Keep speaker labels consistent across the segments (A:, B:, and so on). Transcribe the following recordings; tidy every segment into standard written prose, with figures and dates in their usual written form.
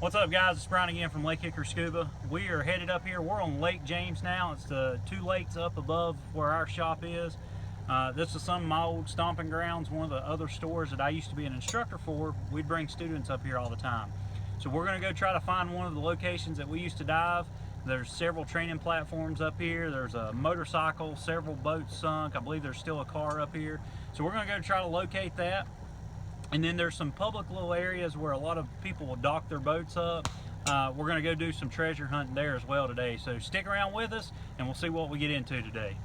A: What's up, guys? It's Brian again from LakeHickoryScuba. We are headed up here. We're on Lake James now. It's the 2 lakes up above where our shop is. This is some of my old stomping grounds. One of the other stores that I used to be an instructor for. We'd bring students up here all the time. So we're going to go try to find one of the locations that we used to dive. There's several training platforms up here. There's a motorcycle, several boats sunk. I believe there's still a car up here. So we're going to go try to locate that. And then there's some public little areas where a lot of people will dock their boats up. We're going to go do some treasure hunting there as well today. So stick around with us and we'll see what we get into today.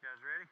A: You guys ready?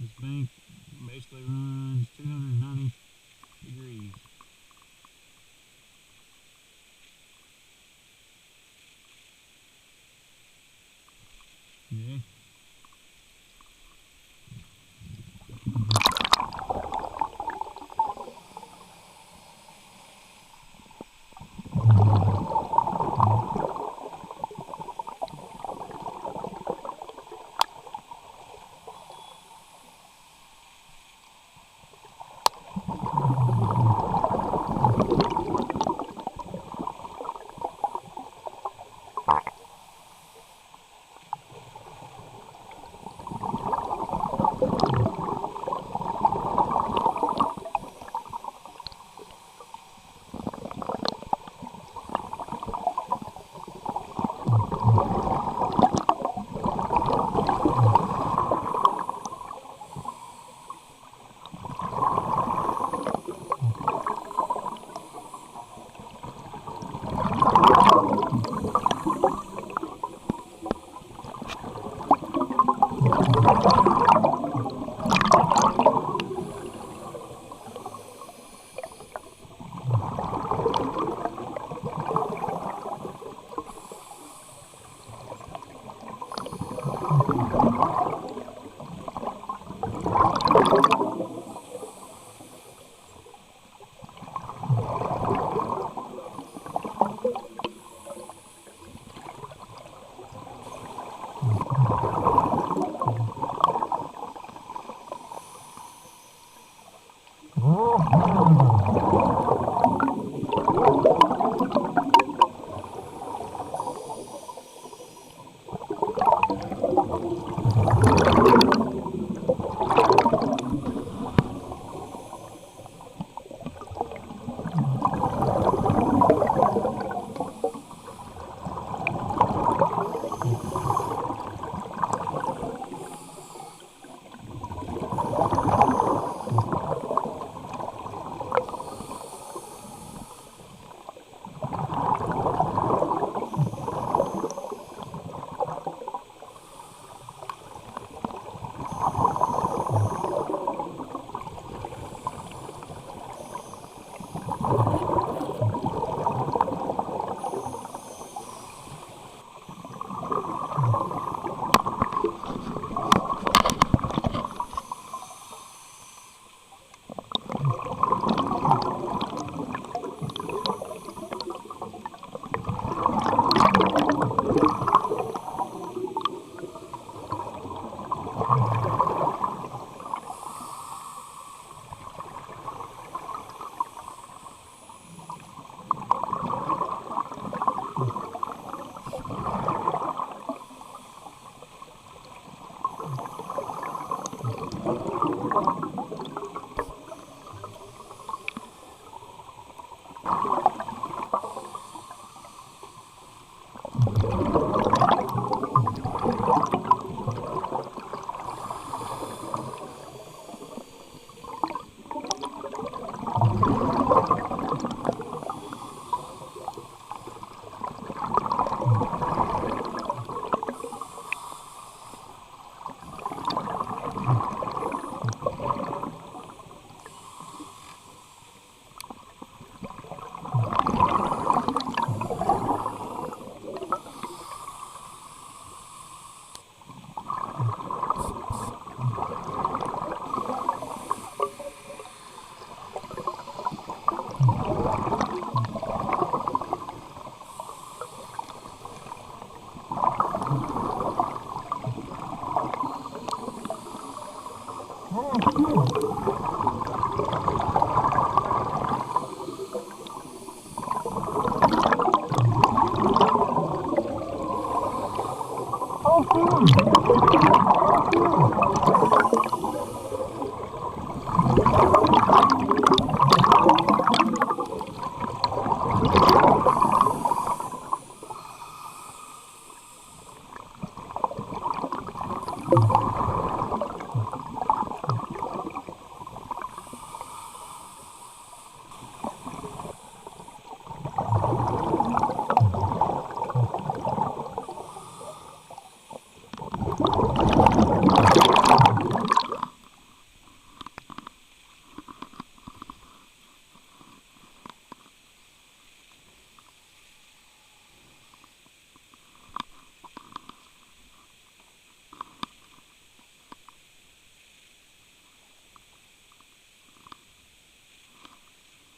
A: This bank basically runs 290 degrees. Yeah.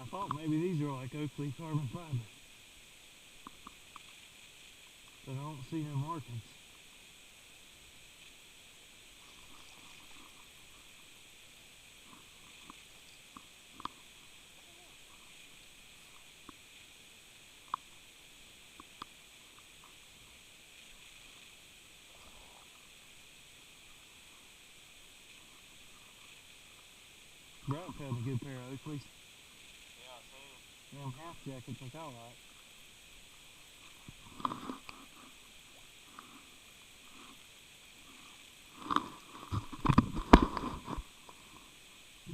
B: thought maybe these are like Oakley carbon fiber, but I don't see no markings. Brad found a good pair of Oakleys.
C: Yeah, I seen them.
B: Them half jackets look all right.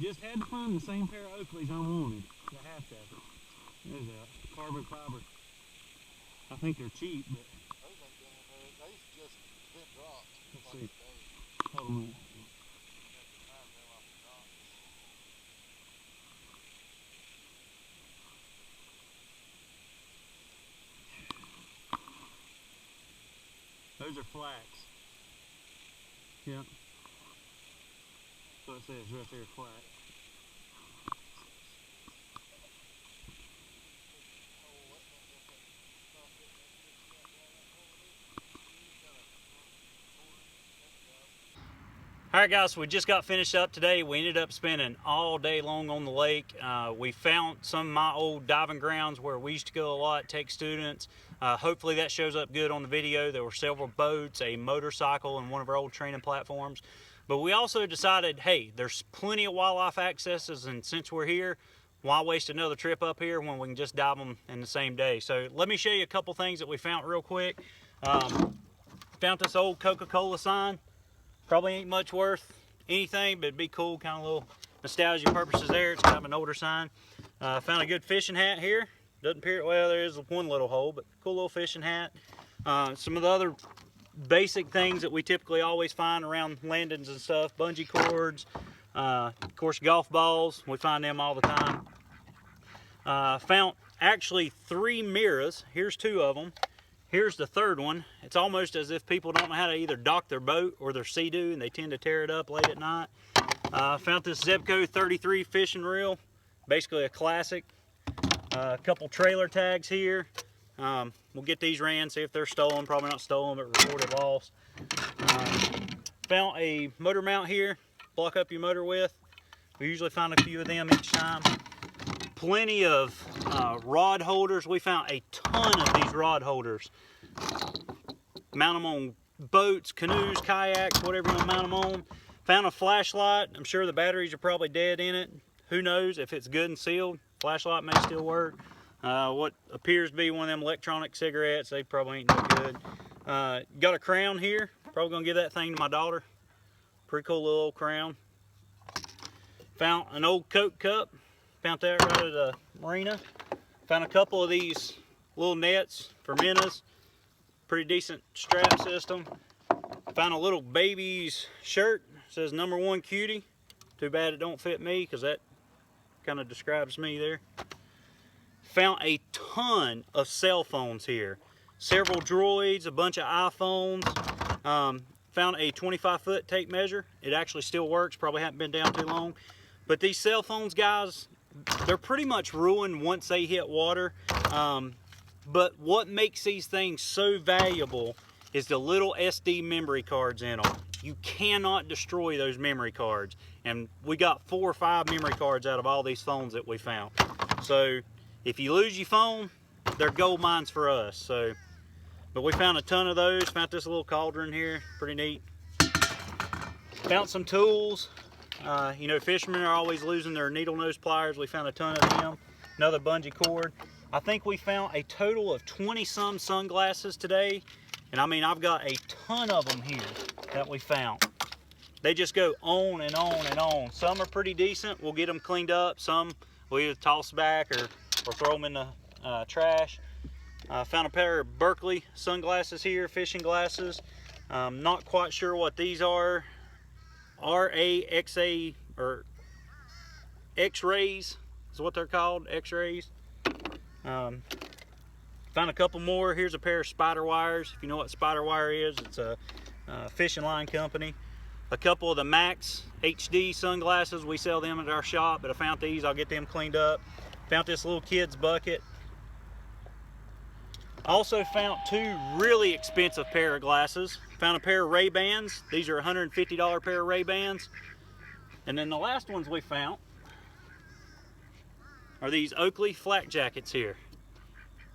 B: Just had to find the same pair of Oakleys I wanted. The half jackets. There's a carbon fiber. I think they're cheap, but
C: Those ain't down there. These just been dropped.
B: let's
C: Like
B: see.
C: today.
B: Hold on. Those are flax. Yeah. So it says right there, flax.
A: Alright guys, so we just got finished up today. We ended up spending all day long on the lake. We found some of my old diving grounds where we used to go a lot, take students. Hopefully that shows up good on the video. There were several boats, a motorcycle, and one of our old training platforms. But we also decided, hey, there's plenty of wildlife accesses, and since we're here, why waste another trip up here when we can just dive them in the same day? So let me show you a couple things that we found real quick. Found this old Coca-Cola sign. Probably ain't much worth anything, but it'd be cool, kind of little nostalgia purposes there. It's kind of an older sign. Found a good fishing hat here. Doesn't appear, well, there is one little hole, but cool little fishing hat. Some of the other basic things that we typically always find around landings and stuff, bungee cords, of course golf balls, we find them all the time. Found actually 3 mirrors. Here's 2 of them. Here's the third one. It's almost as if people don't know how to either dock their boat or their sea-doo, and they tend to tear it up late at night. Found this Zebco 33 fishing reel, basically a classic. A couple trailer tags here. We'll get these ran, see if they're stolen. Probably not stolen, but reported lost. Found a motor mount here, block up your motor with. We usually find a few of them each time. Plenty of rod holders. We found a ton of these rod holders. Mount them on boats, canoes, kayaks, whatever you want to mount them on. Found a flashlight. I'm sure the batteries are probably dead in it. Who knows if it's good and sealed. Flashlight may still work. What appears to be one of them electronic cigarettes. They probably ain't no good. Got a crown here. Probably gonna give that thing to my daughter. Pretty cool little old crown. Found an old Coke cup. Found that right at the Marina. Found a couple of these little nets for minnows. Pretty decent strap system. Found a little baby's shirt. It says #1 cutie. Too bad it don't fit me, because that kind of describes me there. Found a ton of cell phones here. Several Droids, a bunch of iPhones. Found a 25-foot tape measure. It actually still works. Probably haven't been down too long. But these cell phones, guys, they're pretty much ruined once they hit water. But what makes these things so valuable is the little SD memory cards in them. You cannot destroy those memory cards. And we got 4 or 5 memory cards out of all these phones that we found. So if you lose your phone, they're gold mines for us. So, but we found a ton of those. Found this little cauldron here, pretty neat. Found some tools. You know, fishermen are always losing their needle nose pliers. We found a ton of them. Another bungee cord. I think we found a total of 20-some sunglasses today. And I mean, I've got a ton of them here that we found. They just go on and on and on. Some are pretty decent. We'll get them cleaned up. Some we'll either toss back or throw them in the trash. Found a pair of Berkeley sunglasses here, fishing glasses. Not quite sure what these are. RAXA or X-rays is what they're called, X-rays. Found a couple more. Here's a pair of spider wires. If you know what spider wire is, it's a fishing line company. A couple of the Max HD sunglasses. We sell them at our shop, but I found these. I'll get them cleaned up. Found this little kid's bucket. Also found two really expensive pair of glasses. Found a pair of Ray-Bans. These are $150 pair of Ray-Bans. And then the last ones we found are these Oakley flak jackets here.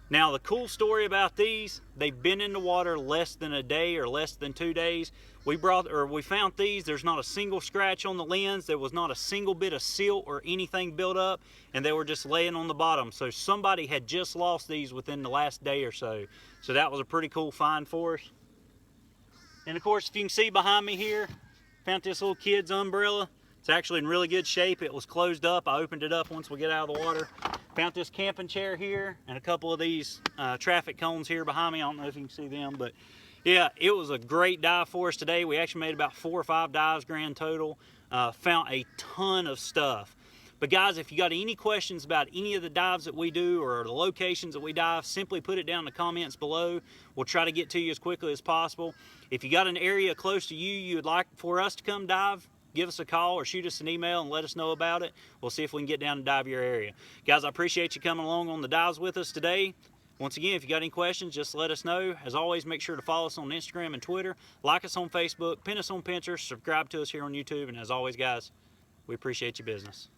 A: Now the cool story about these, they've been in the water less than a day or less than 2 days. We found these, there's not a single scratch on the lens, there was not a single bit of silt or anything built up, and they were just laying on the bottom. So somebody had just lost these within the last day or so. So that was a pretty cool find for us. And of course, if you can see behind me here, found this little kid's umbrella. It's actually in really good shape. It was closed up. I opened it up once we get out of the water. Found this camping chair here and a couple of these traffic cones here behind me. I don't know if you can see them, but yeah, it was a great dive for us today. We actually made about 4 or 5 dives grand total. Found a ton of stuff. But guys, if you got any questions about any of the dives that we do or the locations that we dive, simply put it down in the comments below. We'll try to get to you as quickly as possible. If you got an area close to you would like for us to come dive, give us a call or shoot us an email and let us know about it. We'll see if we can get down and dive your area. Guys, I appreciate you coming along on the dives with us today. Once again, if you got any questions, just let us know. As always, make sure to follow us on Instagram and Twitter, like us on Facebook, pin us on Pinterest, subscribe to us here on YouTube, and as always, guys, we appreciate your business.